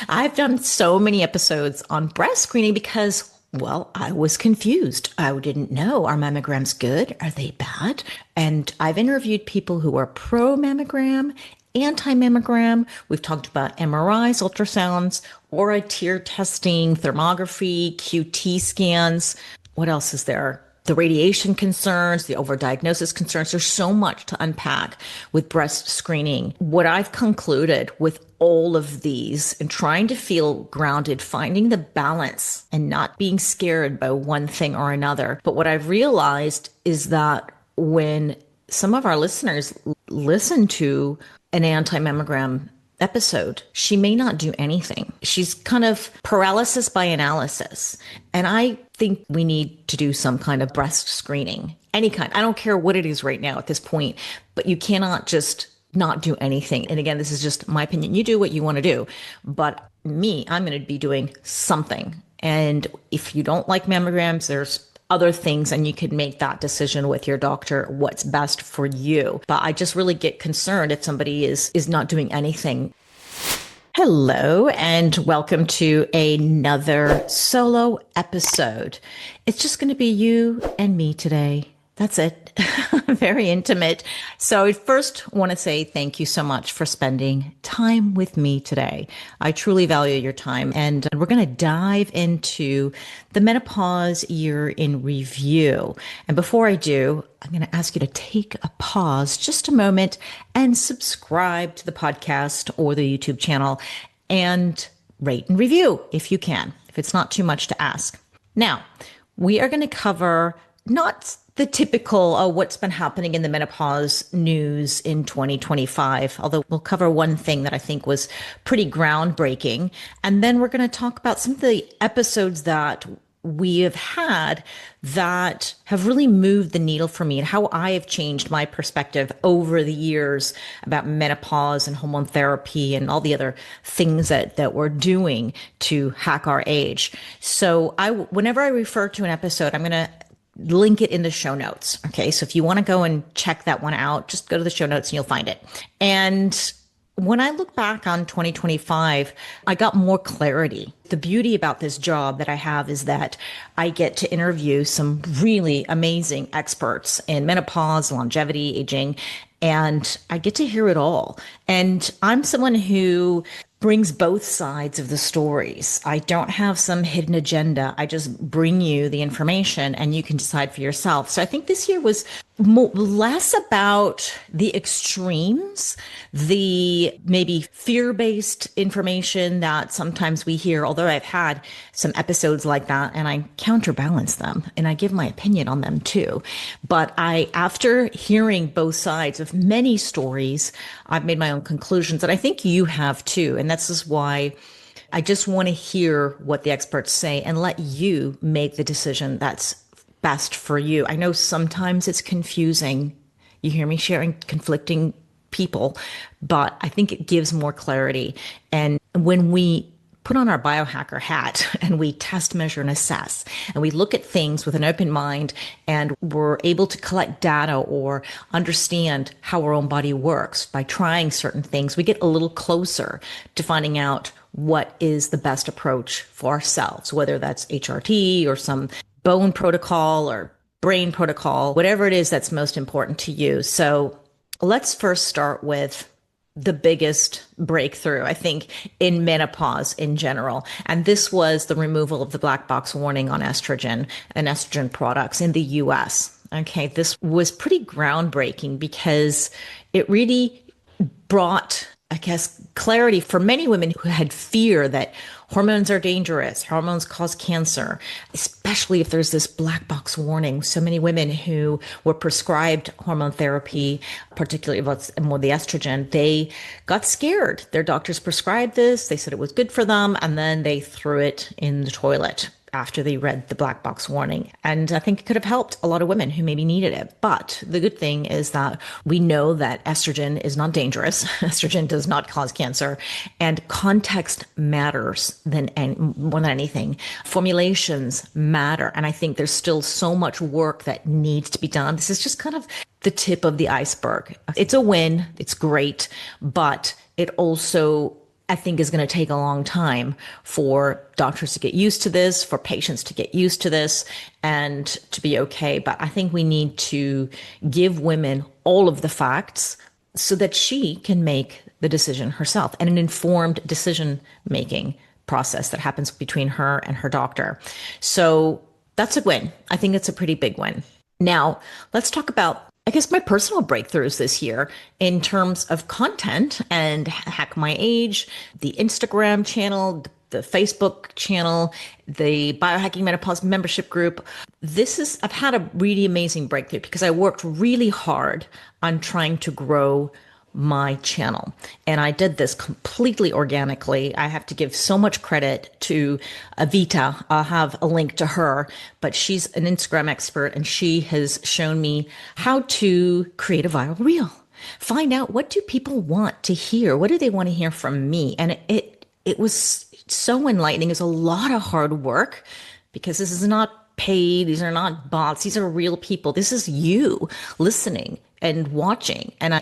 I've done so many episodes on breast screening because, well, I was confused. I didn't know, are mammograms good? Are they bad? And I've interviewed people who are pro mammogram, anti mammogram. We've talked about MRIs, ultrasounds, aura tear testing, thermography, QT scans. What else is there? The radiation concerns, the overdiagnosis concerns. There's so much to unpack with breast screening. What I've concluded with all of these and trying to feel grounded, finding the balance and not being scared by one thing or another. But what I've realized is that when some of our listeners listen to an anti-mammogram episode, she may not do anything. She's kind of paralysis by analysis. And I think we need to do some kind of breast screening, any kind. I don't care what it is right now at this point, but you cannot just not do anything. And again, this is just my opinion. You do what you want to do. But me, I'm going to be doing something. And if you don't like mammograms, there's other things, and you can make that decision with your doctor, what's best for you. But I just really get concerned if somebody is not doing anything. Hello, and welcome to another solo episode. It's just going to be you and me today. That's it. Very intimate. So I first want to say thank you so much for spending time with me today. I truly value your time. And we're going to dive into the menopause year in review. And before I do, I'm going to ask you to take a pause, just a moment, and subscribe to the podcast or the YouTube channel and rate and review if you can, if it's not too much to ask. Now, we are going to cover not the typical, what's been happening in the menopause news in 2025, although we'll cover one thing that I think was pretty groundbreaking. And then we're going to talk about some of the episodes that we have had that have really moved the needle for me and how I have changed my perspective over the years about menopause and hormone therapy and all the other things that we're doing to hack our age. So whenever I refer to an episode, I'm going to link it in the show notes. Okay. So if you want to go and check that one out, just go to the show notes and you'll find it. And when I look back on 2025, I got more clarity. The beauty about this job that I have is that I get to interview some really amazing experts in menopause, longevity, aging, and I get to hear it all. And I'm someone who brings both sides of the stories. I don't have some hidden agenda. I just bring you the information and you can decide for yourself. So I think this year was less about the extremes, the maybe fear-based information that sometimes we hear, although I've had some episodes like that and I counterbalance them and I give my opinion on them too. But after hearing both sides of many stories, I've made my own conclusions, and I think you have too. And that's just why I just want to hear what the experts say and let you make the decision that's best for you. I know sometimes it's confusing. You hear me sharing conflicting people, but I think it gives more clarity. And when we put on our biohacker hat and we test, measure, and assess, and we look at things with an open mind, and we're able to collect data or understand how our own body works by trying certain things, we get a little closer to finding out what is the best approach for ourselves, whether that's HRT or some bone protocol or brain protocol, whatever it is that's most important to you. So let's first start with the biggest breakthrough, I think, in menopause in general. And this was the removal of the black box warning on estrogen and estrogen products in the US. Okay, this was pretty groundbreaking because it really brought, I guess, clarity for many women who had fear that hormones are dangerous, hormones cause cancer, especially if there's this black box warning. So many women who were prescribed hormone therapy, particularly with the estrogen, they got scared. Their doctors prescribed this, they said it was good for them, and then they threw it in the toilet after they read the black box warning. And I think it could have helped a lot of women who maybe needed it. But the good thing is that we know that estrogen is not dangerous. Estrogen does not cause cancer. And context matters more than anything. Formulations matter. And I think there's still so much work that needs to be done. This is just kind of the tip of the iceberg. It's a win. It's great. But it also I think is going to take a long time for doctors to get used to this, for patients to get used to this, and to be okay. But I think we need to give women all of the facts so that she can make the decision herself, and an informed decision making process that happens between her and her doctor. So that's a win. I think it's a pretty big win. Now, let's talk about, I guess, my personal breakthroughs this year in terms of content and Hack My Age, the Instagram channel, the Facebook channel, the Biohacking Menopause membership group. I've had a really amazing breakthrough because I worked really hard on trying to grow my channel. And I did this completely organically. I have to give so much credit to Avita. I'll have a link to her, but she's an Instagram expert and she has shown me how to create a viral reel. Find out, what do people want to hear? What do they want to hear from me? And it was so enlightening. It's a lot of hard work because this is not paid. These are not bots. These are real people. This is you listening and watching. And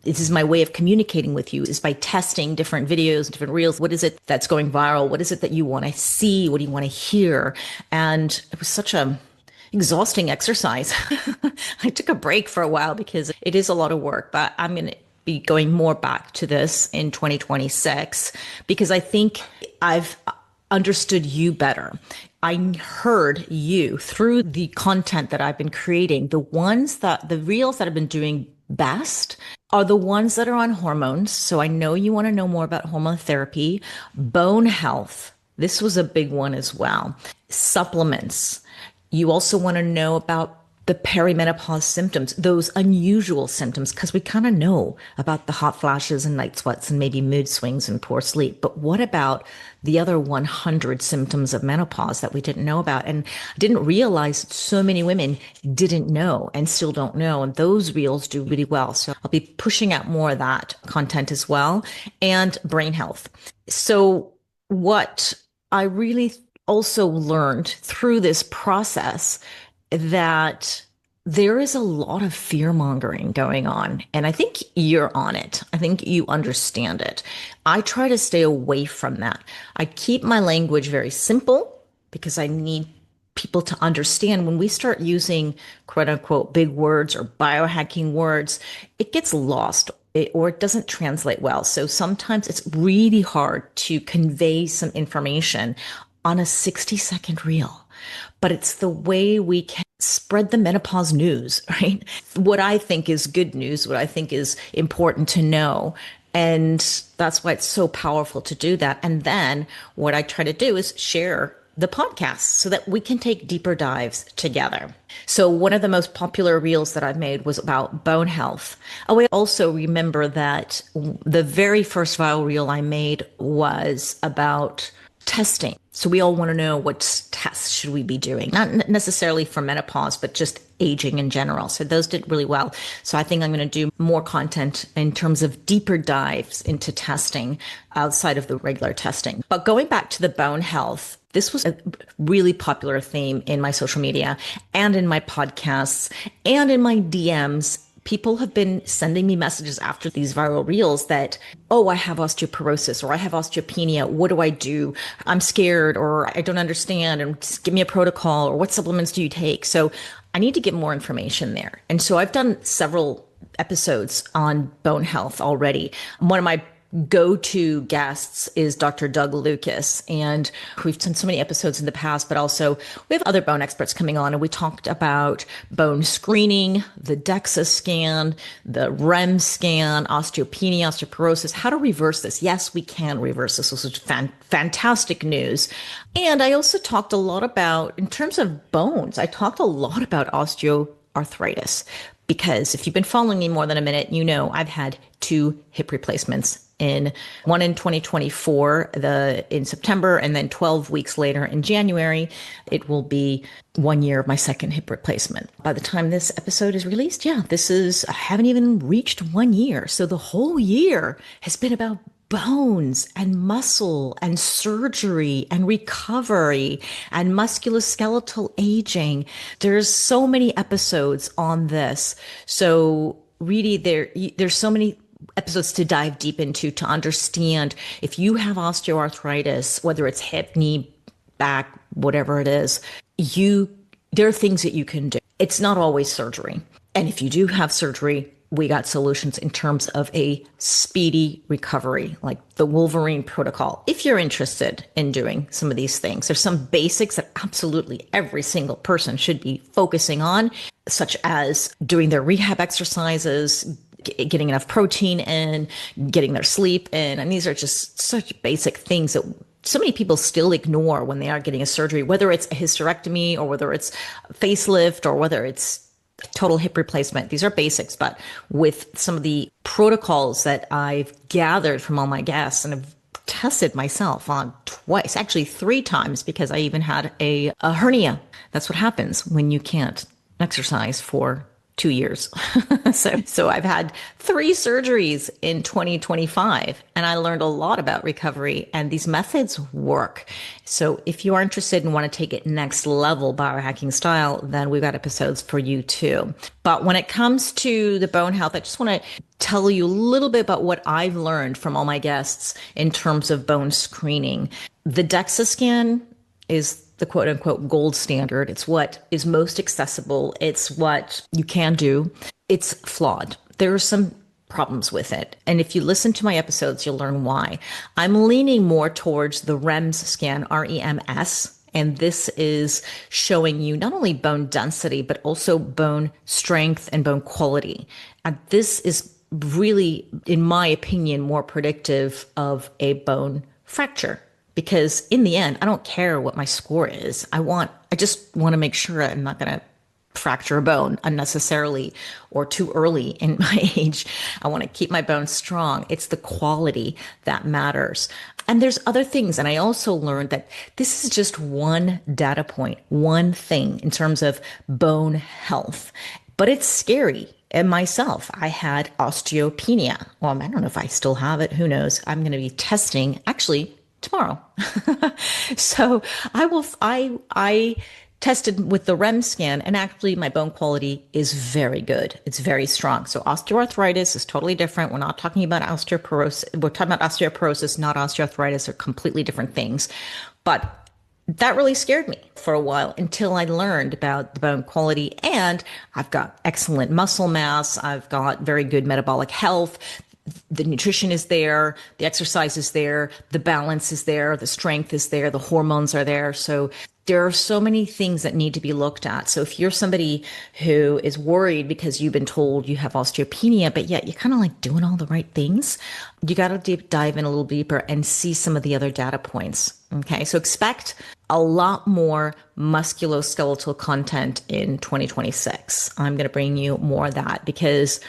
this is my way of communicating with you, is by testing different videos, different reels. What is it that's going viral? What is it that you want to see? What do you want to hear? And it was such a exhausting exercise. I took a break for a while because it is a lot of work, but I'm going to be going more back to this in 2026 because I think I've understood you better. I heard you through the content that I've been creating. The reels that I've been doing best are the ones that are on hormones. So I know you want to know more about hormone therapy, bone health. This was a big one as well. Supplements. You also want to know about the perimenopause symptoms, those unusual symptoms, because we kind of know about the hot flashes and night sweats and maybe mood swings and poor sleep. But what about the other 100 symptoms of menopause that we didn't know about? And I didn't realize so many women didn't know and still don't know. And those reels do really well. So I'll be pushing out more of that content as well, and brain health. So what I really also learned through this process that there is a lot of fear mongering going on. And I think you're on it. I think you understand it. I try to stay away from that. I keep my language very simple because I need people to understand when we start using quote unquote big words or biohacking words, it gets lost or it doesn't translate well. So sometimes it's really hard to convey some information on a 60-second reel. But it's the way we can spread the menopause news, right? What I think is good news, what I think is important to know. And that's why it's so powerful to do that. And then what I try to do is share the podcast so that we can take deeper dives together. So one of the most popular reels that I've made was about bone health. Oh, I also remember that the very first viral reel I made was about testing. So we all want to know what tests should we be doing, not necessarily for menopause, but just aging in general. So those did really well. So I think I'm going to do more content in terms of deeper dives into testing outside of the regular testing. But going back to the bone health, this was a really popular theme in my social media and in my podcasts and in my DMs. People have been sending me messages after these viral reels that, oh, I have osteoporosis or I have osteopenia. What do I do? I'm scared or I don't understand, and just give me a protocol, or what supplements do you take? So I need to get more information there. And so I've done several episodes on bone health already. One of my go-to guests is Dr. Doug Lucas. And we've done so many episodes in the past, but also we have other bone experts coming on. And we talked about bone screening, the DEXA scan, the REM scan, osteopenia, osteoporosis, how to reverse this. Yes, we can reverse this. This is fantastic news. And I also talked a lot about, in terms of bones, I talked a lot about osteoarthritis. Because if you've been following me more than a minute, you know I've had 2 hip replacements, one in 2024, in September, and then 12 weeks later in January, it will be 1 year of my second hip replacement. By the time this episode is released, I haven't even reached 1 year. So the whole year has been about bones and muscle and surgery and recovery and musculoskeletal aging. There's so many episodes on this. So really there's so many episodes to dive deep into to understand if you have osteoarthritis, whether it's hip, knee, back, whatever it is, there are things that you can do. It's not always surgery. And if you do have surgery, we got solutions in terms of a speedy recovery, like the Wolverine protocol. If you're interested in doing some of these things, there's some basics that absolutely every single person should be focusing on, such as doing their rehab exercises, getting enough protein in, getting their sleep in. And these are just such basic things that so many people still ignore when they are getting a surgery, whether it's a hysterectomy or whether it's a facelift or whether it's total hip replacement. These are basics, but with some of the protocols that I've gathered from all my guests and have tested myself on twice, actually 3 times, because I even had a hernia. That's what happens when you can't exercise for 2 years. So I've had 3 surgeries in 2025, and I learned a lot about recovery, and these methods work. So if you are interested and want to take it next level biohacking style, then we've got episodes for you too. But when it comes to the bone health, I just want to tell you a little bit about what I've learned from all my guests in terms of bone screening. The DEXA scan is the quote unquote gold standard. It's what is most accessible. It's what you can do. It's flawed. There are some problems with it. And if you listen to my episodes, you'll learn why. I'm leaning more towards the REMS scan, REMS. And this is showing you not only bone density, but also bone strength and bone quality. And this is really, in my opinion, more predictive of a bone fracture. Because in the end, I don't care what my score is. I just want to make sure I'm not going to fracture a bone unnecessarily or too early in my age. I want to keep my bones strong. It's the quality that matters. And there's other things. And I also learned that this is just one data point, one thing in terms of bone health. But it's scary. And myself, I had osteopenia. Well, I don't know if I still have it. Who knows? I'm going to be testing actually tomorrow. So I tested with the REM scan, and actually my bone quality is very good. It's very strong. So osteoarthritis is totally different. We're not talking about osteoporosis. We're talking about osteoporosis, not osteoarthritis. They're completely different things. But that really scared me for a while until I learned about the bone quality, and I've got excellent muscle mass. I've got very good metabolic health. The nutrition is there, the exercise is there, the balance is there, the strength is there, the hormones are there. So there are so many things that need to be looked at. So if you're somebody who is worried because you've been told you have osteopenia, but yet you're kind of like doing all the right things, you got to deep dive in a little deeper and see some of the other data points. Okay, so expect a lot more musculoskeletal content in 2026. I'm going to bring you more of that because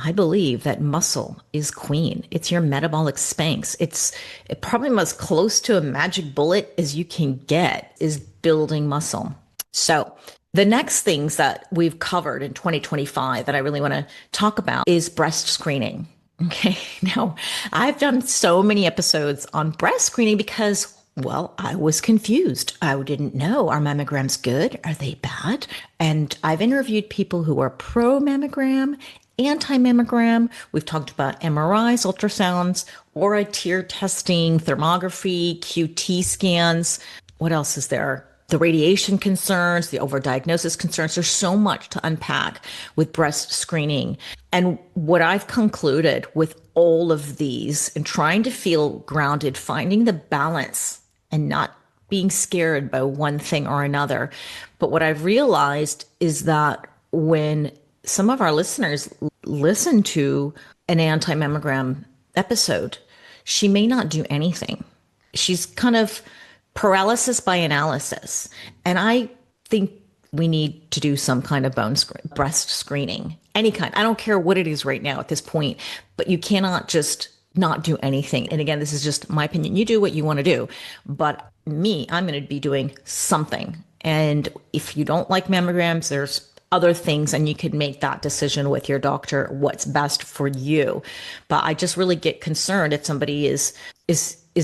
I believe that muscle is queen. It's your metabolic Spanx. It probably as close to a magic bullet as you can get is building muscle. So the next things that we've covered in 2025 that I really want to talk about is breast screening. Okay. Now, I've done so many episodes on breast screening because, well, I was confused. I didn't know. Are mammograms good? Are they bad? And I've interviewed people who are pro mammogram, anti-mammogram. We've talked about MRIs, ultrasounds, aura tear testing, thermography, QT scans. What else is there? The radiation concerns, the overdiagnosis concerns. There's so much to unpack with breast screening. And what I've concluded with all of these and trying to feel grounded, finding the balance and not being scared by one thing or another. But what I've realized is that when some of our listeners listen to an anti-mammogram episode, she may not do anything. She's kind of paralysis by analysis. And I think we need to do some kind of breast screening, any kind. I don't care what it is right now at this point, but you cannot just not do anything. And again, this is just my opinion. You do what you want to do. But me, I'm going to be doing something. And if you don't like mammograms, there's other things, and you could make that decision with your doctor, what's best for you. But I just really get concerned if somebody is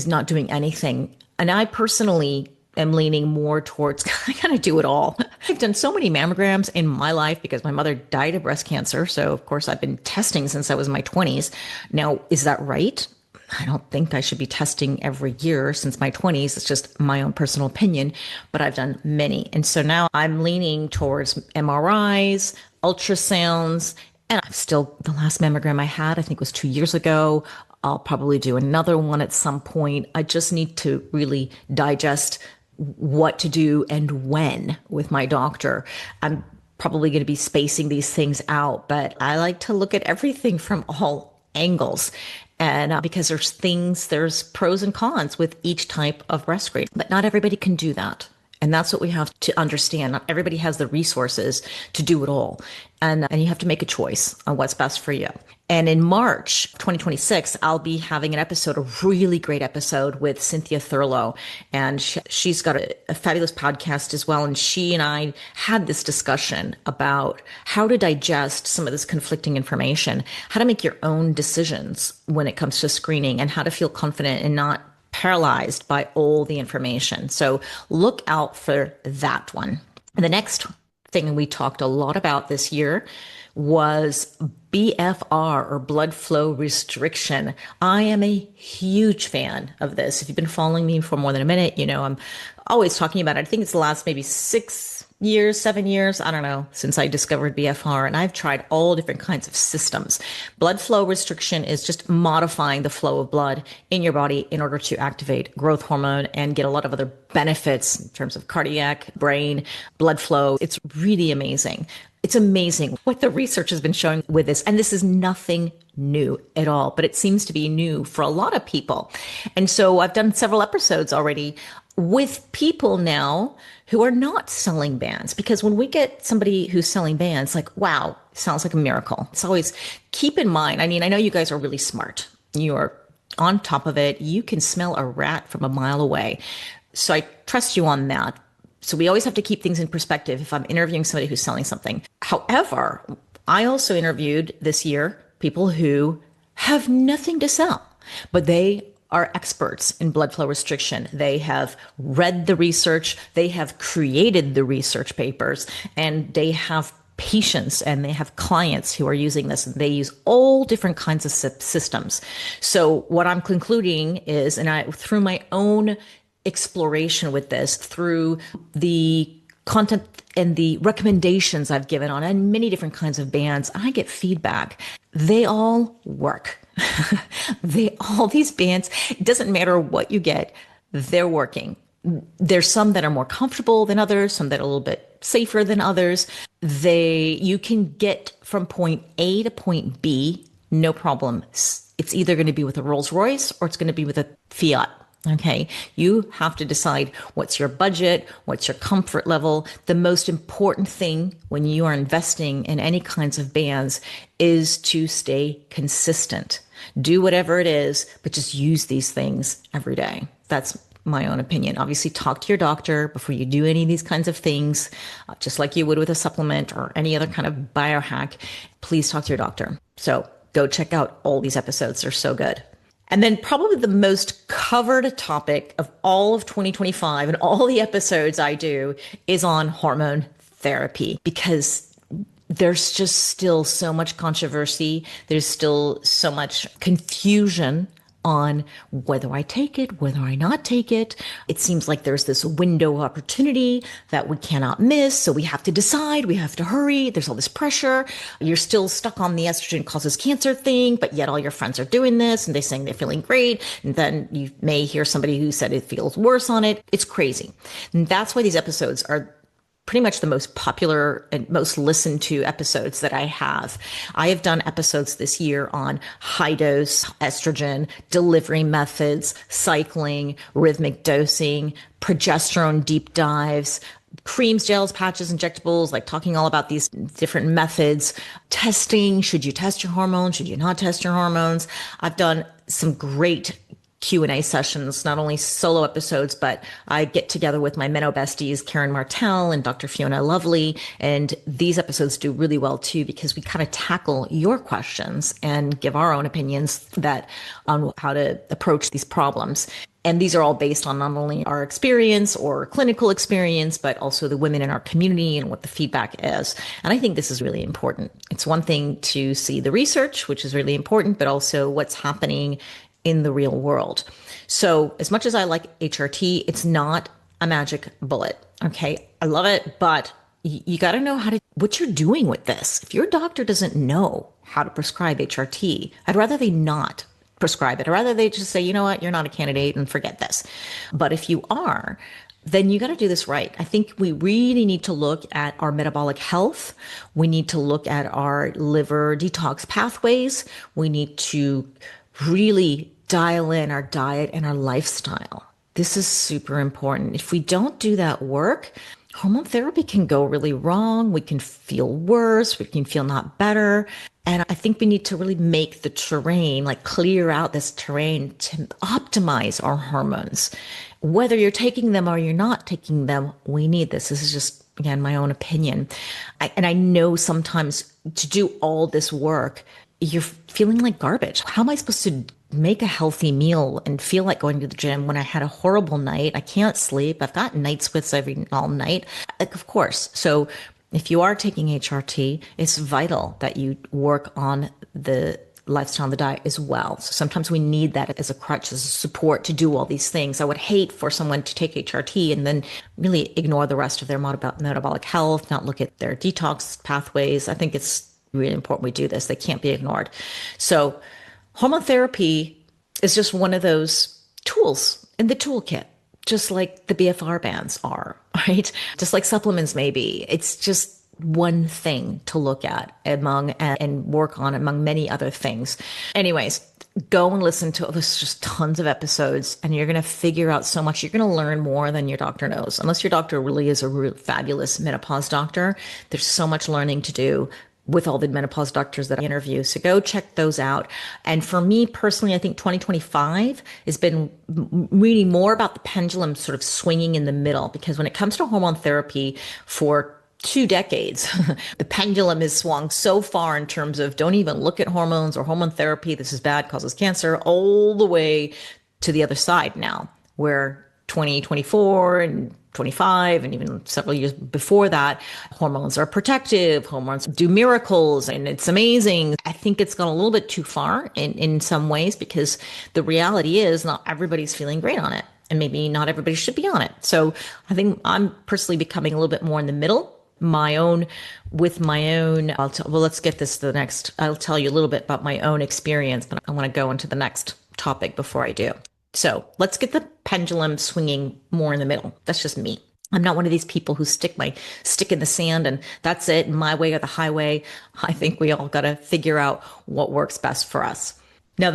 not doing anything. And I personally am leaning more towards I gotta do it all. I've done so many mammograms in my life because my mother died of breast cancer. So, of course, I've been testing since I was in my 20s. Now, is that right? I don't think I should be testing every year since my 20s. It's just my own personal opinion, but I've done many. And so now I'm leaning towards MRIs, ultrasounds, and I'm still, the last mammogram I had, I think was 2 years ago. I'll probably do another one at some point. I just need to really digest what to do and when with my doctor. I'm probably going to be spacing these things out, but I like to look at everything from all angles. And because there's pros and cons with each type of breast screen, but not everybody can do that. And that's what we have to understand. Not everybody has the resources to do it all. And you have to make a choice on what's best for you. And in March 2026, I'll be having a really great episode with Cynthia Thurlow. And she's got a fabulous podcast as well. And she and I had this discussion about how to digest some of this conflicting information, how to make your own decisions when it comes to screening, and how to feel confident and not paralyzed by all the information. So look out for that one. And the next thing we talked a lot about this year was BFR, or blood flow restriction. I am a huge fan of this. If you've been following me for more than a minute, you know I'm always talking about it. I think it's the last maybe 7 years, I don't know, since I discovered BFR, and I've tried all different kinds of systems. Blood flow restriction is just modifying the flow of blood in your body in order to activate growth hormone and get a lot of other benefits in terms of cardiac, brain, blood flow. It's really amazing. It's amazing what the research has been showing with this. And this is nothing new at all, but it seems to be new for a lot of people. And so I've done several episodes already with people now who are not selling bands, because when we get somebody who's selling bands, like, wow, sounds like a miracle. It's always, keep in mind, I mean, I know you guys are really smart. You are on top of it. You can smell a rat from a mile away. So I trust you on that. So we always have to keep things in perspective if I'm interviewing somebody who's selling something. However, I also interviewed this year people who have nothing to sell, but they are experts in blood flow restriction. They have read the research, they have created the research papers, and they have patients and they have clients who are using this. They use all different kinds of systems. So what I'm concluding is, and through my own exploration with this, through the content and the recommendations I've given on many different kinds of bands, I get feedback. They all work. All these bands, it doesn't matter what you get, they're working. There's some that are more comfortable than others, some that are a little bit safer than others. You can get from point A to point B, no problem. It's either going to be with a Rolls Royce or it's going to be with a Fiat. Okay, you have to decide what's your budget, what's your comfort level. The most important thing when you are investing in any kinds of bands is to stay consistent. Do whatever it is, but just use these things every day. That's my own opinion. Obviously, talk to your doctor before you do any of these kinds of things, just like you would with a supplement or any other kind of biohack. Please talk to your doctor. So go check out all these episodes. They're so good. And then probably the most covered topic of all of 2025 and all the episodes I do is on hormone therapy, because there's just still so much controversy. There's still so much confusion on whether I take it, whether I not take it. It seems like there's this window of opportunity that we cannot miss. So we have to decide, we have to hurry. There's all this pressure. You're still stuck on the estrogen causes cancer thing, but yet all your friends are doing this and they're saying they're feeling great. And then you may hear somebody who said it feels worse on it. It's crazy. And that's why these episodes are pretty much the most popular and most listened to episodes that I have. I have done episodes this year on high dose estrogen, delivery methods, cycling, rhythmic dosing, progesterone deep dives, creams, gels, patches, injectables, like talking all about these different methods, testing. Should you test your hormones? Should you not test your hormones? I've done some great Q&A sessions, not only solo episodes, but I get together with my Menno besties, Karen Martell and Dr. Fiona Lovely. And these episodes do really well too, because we kind of tackle your questions and give our own opinions on how to approach these problems. And these are all based on not only our experience or clinical experience, but also the women in our community and what the feedback is. And I think this is really important. It's one thing to see the research, which is really important, but also what's happening in the real world. So as much as I like HRT, it's not a magic bullet. Okay. I love it, but you got to know what you're doing with this. If your doctor doesn't know how to prescribe HRT, I'd rather they not prescribe it. Or rather they just say, you know what, you're not a candidate and forget this. But if you are, then you got to do this right. I think we really need to look at our metabolic health. We need to look at our liver detox pathways. We need to really dial in our diet and our lifestyle. This is super important. If we don't do that work, hormone therapy can go really wrong. We can feel worse. We can feel not better. And I think we need to really make the terrain, like clear out this terrain to optimize our hormones. Whether you're taking them or you're not taking them, we need this. This is just, again, my own opinion. And I know sometimes to do all this work, you're feeling like garbage. How am I supposed to make a healthy meal and feel like going to the gym when I had a horrible night? I can't sleep. I've got night sweats all night. Like, of course. So if you are taking HRT, it's vital that you work on the lifestyle and the diet as well. So sometimes we need that as a crutch, as a support to do all these things. I would hate for someone to take HRT and then really ignore the rest of their metabolic health, not look at their detox pathways. I think it's really important we do this. They can't be ignored. So hormone therapy is just one of those tools in the toolkit, just like the BFR bands are, right? Just like supplements maybe. It's just one thing to look at and work on among many other things. Anyways, go and listen to there's just tons of episodes and you're going to figure out so much. You're going to learn more than your doctor knows. Unless your doctor really is a fabulous menopause doctor, there's so much learning to do with all the menopause doctors that I interview. So go check those out. And for me personally, I think 2025 has been really more about the pendulum sort of swinging in the middle, because when it comes to hormone therapy for 2 decades, the pendulum has swung so far in terms of don't even look at hormones or hormone therapy. This is bad, causes cancer, all the way to the other side now, where 2024 and 25 and even several years before that, hormones are protective, hormones do miracles, and it's amazing. I think it's gone a little bit too far in some ways, because the reality is not everybody's feeling great on it, and maybe not everybody should be on it. So I think I'm personally becoming a little bit more in the middle, let's get this to the next. I'll tell you a little bit about my own experience, but I want to go into the next topic before I do. So let's get the pendulum swinging more in the middle. That's just me. I'm not one of these people who stick my stick in the sand and that's it, my way or the highway. I think we all got to figure out what works best for us. Now,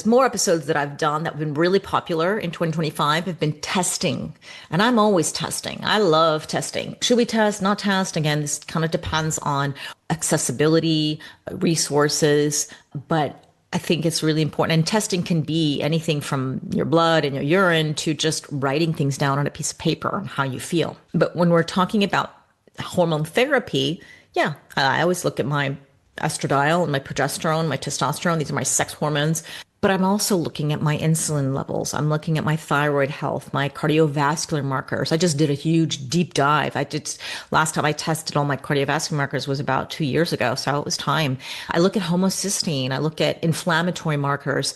more episodes that I've done that have been really popular in 2025 have been testing. And I'm always testing. I love testing. Should we test, not test? Again, this kind of depends on accessibility, resources, but I think it's really important. And testing can be anything from your blood and your urine to just writing things down on a piece of paper on how you feel. But when we're talking about hormone therapy, yeah, I always look at my estradiol and my progesterone, my testosterone. These are my sex hormones. But I'm also looking at my insulin levels. I'm looking at my thyroid health, my cardiovascular markers. I just did a huge deep dive. Last time I tested all my cardiovascular markers was about 2 years ago. So it was time. I look at homocysteine. I look at inflammatory markers,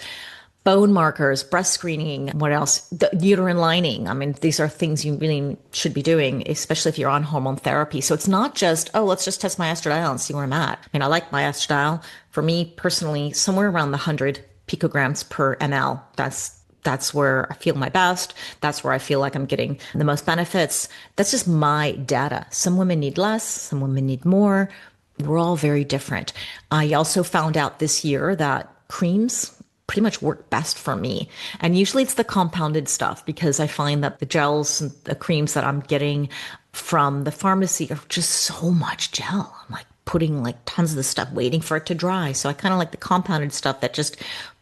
bone markers, breast screening. What else? The uterine lining. I mean, these are things you really should be doing, especially if you're on hormone therapy. So it's not just, let's just test my estradiol and see where I'm at. I mean, I like my estradiol. For me personally, somewhere around the 100 picograms per ml. That's where I feel my best. That's where I feel like I'm getting the most benefits. That's just my data. Some women need less, some women need more. We're all very different. I also found out this year that creams pretty much work best for me. And usually it's the compounded stuff, because I find that the gels and the creams that I'm getting from the pharmacy are just so much gel. I'm like putting like tons of the stuff, waiting for it to dry. So I kind of like the compounded stuff that just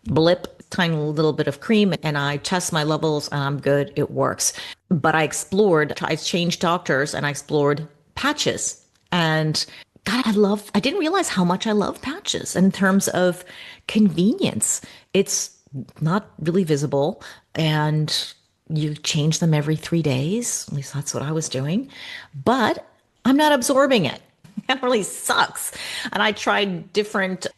blip, tiny little bit of cream and I test my levels and I'm good. It works. But I changed doctors and I explored patches. And God, I didn't realize how much I love patches in terms of convenience. It's not really visible and you change them every 3 days. At least that's what I was doing. But I'm not absorbing it. That really sucks. And I tried different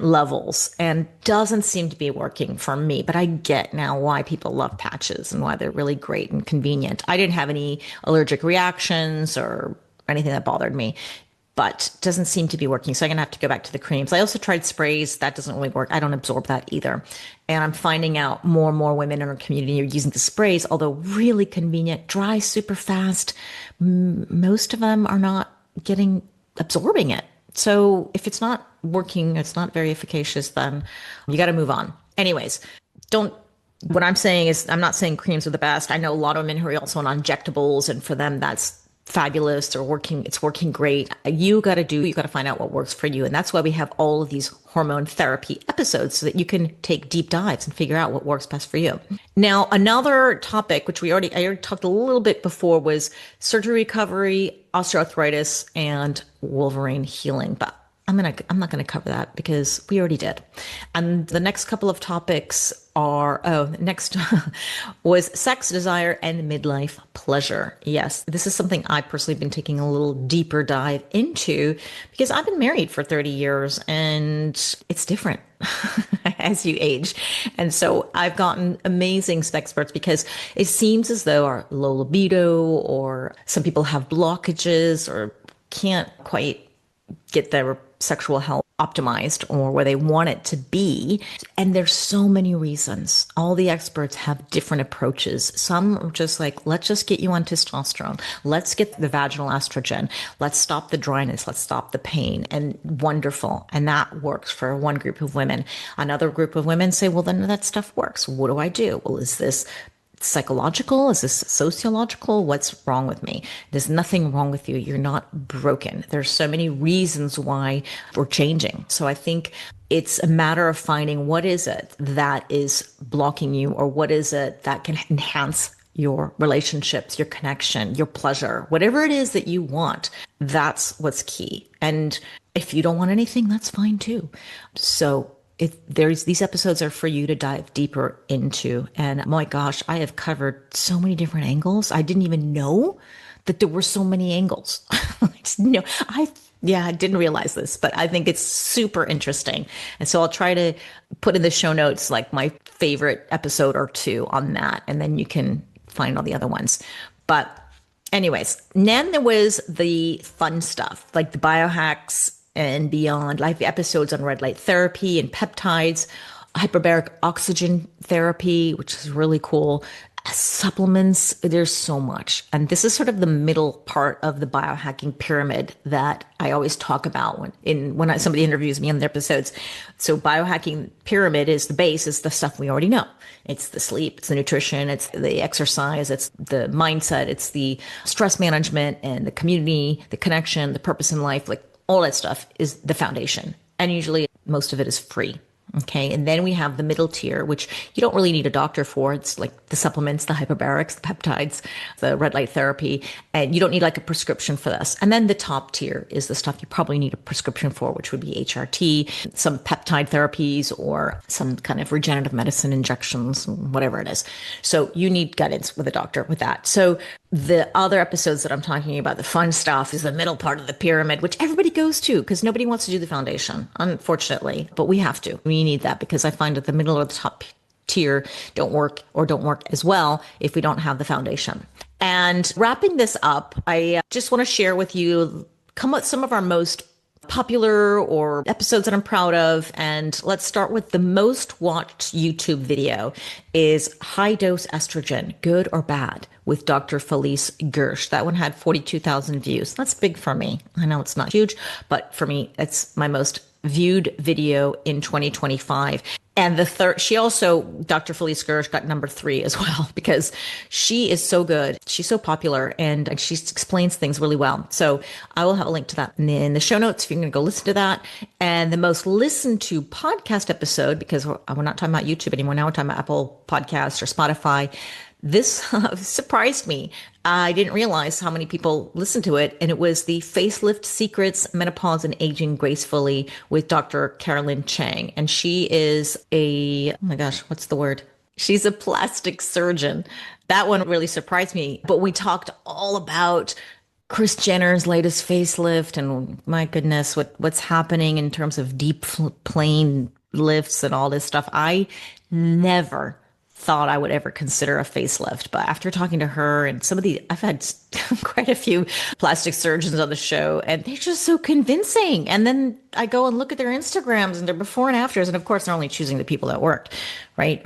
levels and doesn't seem to be working for me. But I get now why people love patches and why they're really great and convenient. I didn't have any allergic reactions or anything that bothered me, but doesn't seem to be working. So I'm gonna have to go back to the creams. I also tried sprays. That doesn't really work. I don't absorb that either. And I'm finding out more and more women in our community are using the sprays, although really convenient, dry super fast. Most of them are not absorbing it. So if it's not working, it's not very efficacious, then you got to move on. Anyways, what I'm saying is, I'm not saying creams are the best. I know a lot of women who are also on injectables, and for them, that's fabulous or it's working great. You got to find out what works for you. And that's why we have all of these hormone therapy episodes so that you can take deep dives and figure out what works best for you. Now, another topic, which I already talked a little bit before, was surgery recovery, osteoarthritis, and Wolverine healing. But I'm not gonna cover that because we already did. And the next couple of topics next was sex, desire, and midlife pleasure. Yes, this is something I personally been taking a little deeper dive into because I've been married for 30 years and it's different as you age. And so I've gotten amazing experts because it seems as though our low libido, or some people have blockages or can't quite get their sexual health optimized or where they want it to be. And there's so many reasons. All the experts have different approaches. Some are just like, let's just get you on testosterone. Let's get the vaginal estrogen. Let's stop the dryness. Let's stop the pain. And wonderful. And that works for one group of women. Another group of women say, well, then that stuff works. What do I do? Well, is this psychological? Is this sociological? What's wrong with me? There's nothing wrong with you. You're not broken. There's so many reasons why we're changing. So I think it's a matter of finding what is it that is blocking you, or what is it that can enhance your relationships, your connection, your pleasure, whatever it is that you want. That's what's key. And if you don't want anything, that's fine too. So these episodes are for you to dive deeper into. And my gosh, I have covered so many different angles. I didn't even know that there were so many angles. I didn't realize this, but I think it's super interesting. And so I'll try to put in the show notes like my favorite episode or two on that, and then you can find all the other ones. But anyways, then there was the fun stuff, like the biohacks and beyond, like the episodes on red light therapy and peptides, hyperbaric oxygen therapy, which is really cool, supplements. There's so much. And this is sort of the middle part of the biohacking pyramid that I always talk about when somebody interviews me on their episodes. So biohacking pyramid is the base, is the stuff we already know. It's the sleep, it's the nutrition, it's the exercise, it's the mindset, it's the stress management and the community, the connection, the purpose in life, like all that stuff is the foundation. And usually most of it is free. Okay. And then we have the middle tier, which you don't really need a doctor for. It's like the supplements, the hyperbarics, the peptides, the red light therapy, and you don't need like a prescription for this. And then the top tier is the stuff you probably need a prescription for, which would be HRT, some peptide therapies, or some kind of regenerative medicine injections, whatever it is. So you need guidance with a doctor with that. So the other episodes that I'm talking about, the fun stuff, is the middle part of the pyramid, which everybody goes to because nobody wants to do the foundation, unfortunately. But we have to. We need that because I find that the middle or the top tier don't work as well if we don't have the foundation. And wrapping this up, I just want to share with you some of our most popular or episodes that I'm proud of. And let's start with the most watched YouTube video is High Dose Estrogen, Good or Bad, with Dr. Felice Gersh. That one had 42,000 views. That's big for me. I know it's not huge, but for me, it's my most viewed video in 2025. And the third, she also, Dr. Felice Gersh got number 3 as well, because she is so good. She's so popular and she explains things really well. So I will have a link to that in the show notes if you're going to go listen to that. And the most listened to podcast episode, because we're not talking about YouTube anymore. Now we're talking about Apple Podcasts or Spotify. This surprised me. I didn't realize how many people listened to it. And it was the Facelift Secrets, Menopause and Aging Gracefully with Dr. Carolyn Chang. And she is oh my gosh, what's the word? She's a plastic surgeon. That one really surprised me. But we talked all about Kris Jenner's latest facelift and my goodness, what's happening in terms of deep plane lifts and all this stuff. I never thought I would ever consider a facelift. But after talking to her and I've had quite a few plastic surgeons on the show, and they're just so convincing. And then I go and look at their Instagrams and their before and afters. And of course, they're only choosing the people that worked, right?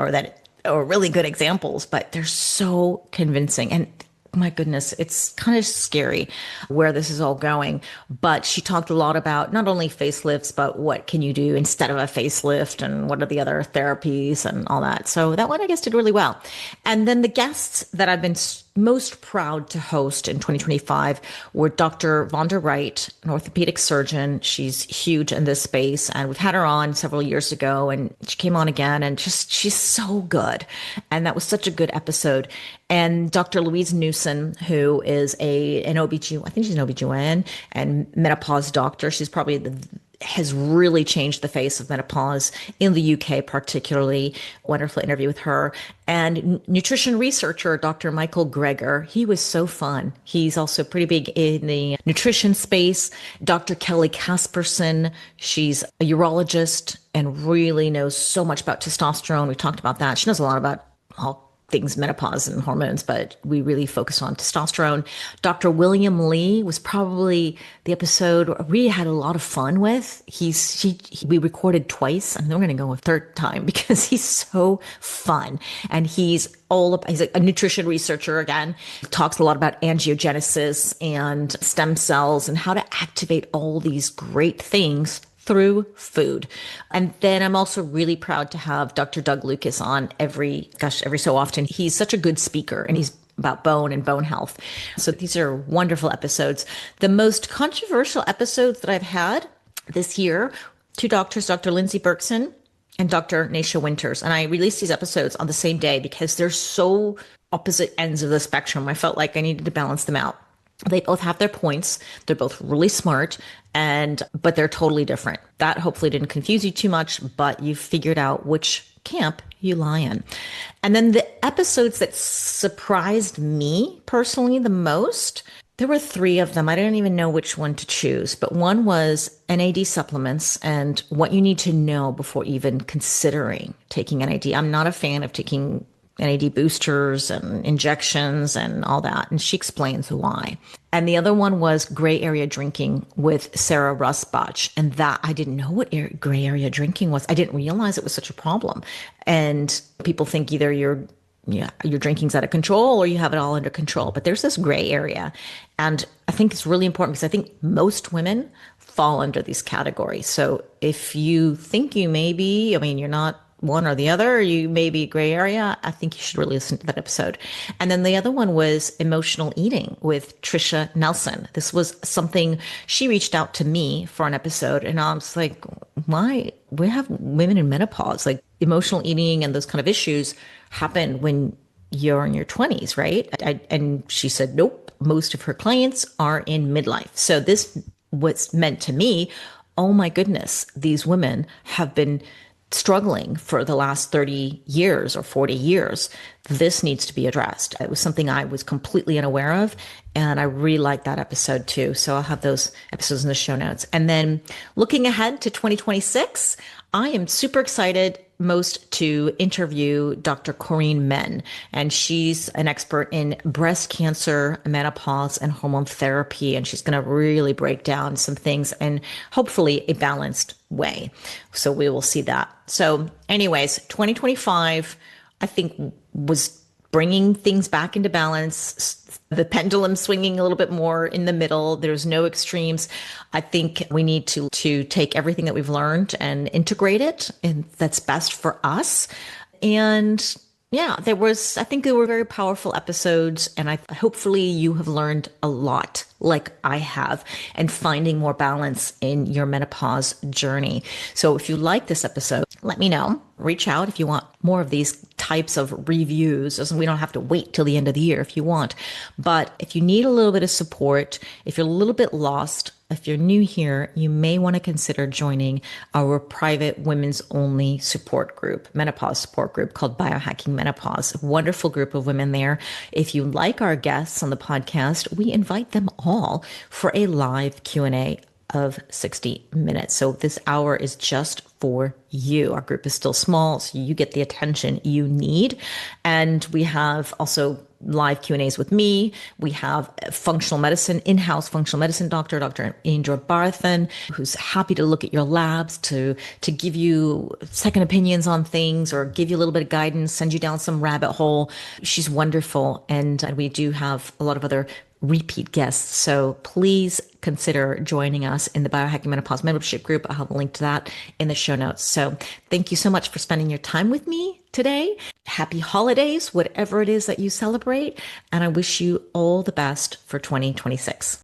Or really good examples, but they're so convincing. And my goodness, it's kind of scary where this is all going. But she talked a lot about not only facelifts, but what can you do instead of a facelift and what are the other therapies and all that. So that one, I guess, did really well. And then the guests that I've been most proud to host in 2025 were Dr. Vonda Wright, an orthopedic surgeon. She's huge in this space, and we've had her on several years ago, and she came on again, and she's so good. And that was such a good episode. And Dr. Louise Newson, who is an OBGYN, I think she's an OBGYN and menopause doctor. She's probably has really changed the face of menopause in the UK, particularly. Wonderful interview with her. And nutrition researcher, Dr. Michael Greger. He was so fun. He's also pretty big in the nutrition space. Dr. Kelly Casperson. She's a urologist and really knows so much about testosterone. We talked about that. She knows a lot about all things menopause and hormones, but we really focus on testosterone. Dr. William Lee was probably the episode we had a lot of fun with. We recorded twice, and we're going to go a third time because he's so fun. And he's a nutrition researcher again, talks a lot about angiogenesis and stem cells and how to activate all these great things through food. And then I'm also really proud to have Dr. Doug Lucas on every so often. He's such a good speaker, and he's about bone and bone health. So these are wonderful episodes. The most controversial episodes that I've had this year, 2 doctors, Dr. Lindsay Berkson and Dr. Nasha Winters. And I released these episodes on the same day because they're so opposite ends of the spectrum. I felt like I needed to balance them out. They both have their points. They're both really smart, but they're totally different. That hopefully didn't confuse you too much, but you figured out which camp you lie in. And then the episodes that surprised me personally the most, there were 3 of them. I don't even know which one to choose, but one was NAD supplements and what you need to know before even considering taking NAD. I'm not a fan of taking NAD boosters and injections and all that. And she explains why. And the other one was gray area drinking with Sarah Rusbach. And that I didn't know what gray area drinking was. I didn't realize it was such a problem. And people think either your drinking's out of control or you have it all under control. But there's this gray area. And I think it's really important because I think most women fall under these categories. So if you think you may be, you're not one or the other, you may be gray area, I think you should really listen to that episode. And then the other one was emotional eating with Trisha Nelson. This was something she reached out to me for an episode, and I was like, why? We have women in menopause, like emotional eating and those kind of issues happen when you're in your 20s, right? And she said, nope, most of her clients are in midlife. So this was meant to me, oh my goodness, these women have been struggling for the last 30 years or 40 years. This needs to be addressed. It was something I was completely unaware of, and I really liked that episode too. So I'll have those episodes in the show notes. And then looking ahead to 2026, I am super excited most to interview Dr. Corinne Men, and she's an expert in breast cancer, menopause, and hormone therapy, and she's going to really break down some things in hopefully a balanced way. So we will see that. So anyways, 2025, I think was bringing things back into balance, the pendulum swinging a little bit more in the middle. There's no extremes. I think we need to take everything that we've learned and integrate it, and that's best for us. And yeah, I think there were very powerful episodes, and hopefully you have learned a lot like I have, and finding more balance in your menopause journey. So if you like this episode, let me know. Reach out if you want more of these types of reviews. We don't have to wait till the end of the year if you want. But if you need a little bit of support, if you're a little bit lost, if you're new here, you may want to consider joining our private women's only support group, menopause support group called Biohacking Menopause. A wonderful group of women there. If you like our guests on the podcast, we invite them all for a live Q&A of 60 minutes. So this hour is just for you. Our group is still small, so you get the attention you need. And we have also live Q&As with me. We have functional medicine, in-house functional medicine doctor, Dr. Indra Barthan, who's happy to look at your labs, to give you second opinions on things or give you a little bit of guidance, send you down some rabbit hole. She's wonderful. And we do have a lot of other repeat guests. So please consider joining us in the Biohacking Menopause membership group. I'll have a link to that in the show notes. So thank you so much for spending your time with me today. Happy holidays, whatever it is that you celebrate. And I wish you all the best for 2026.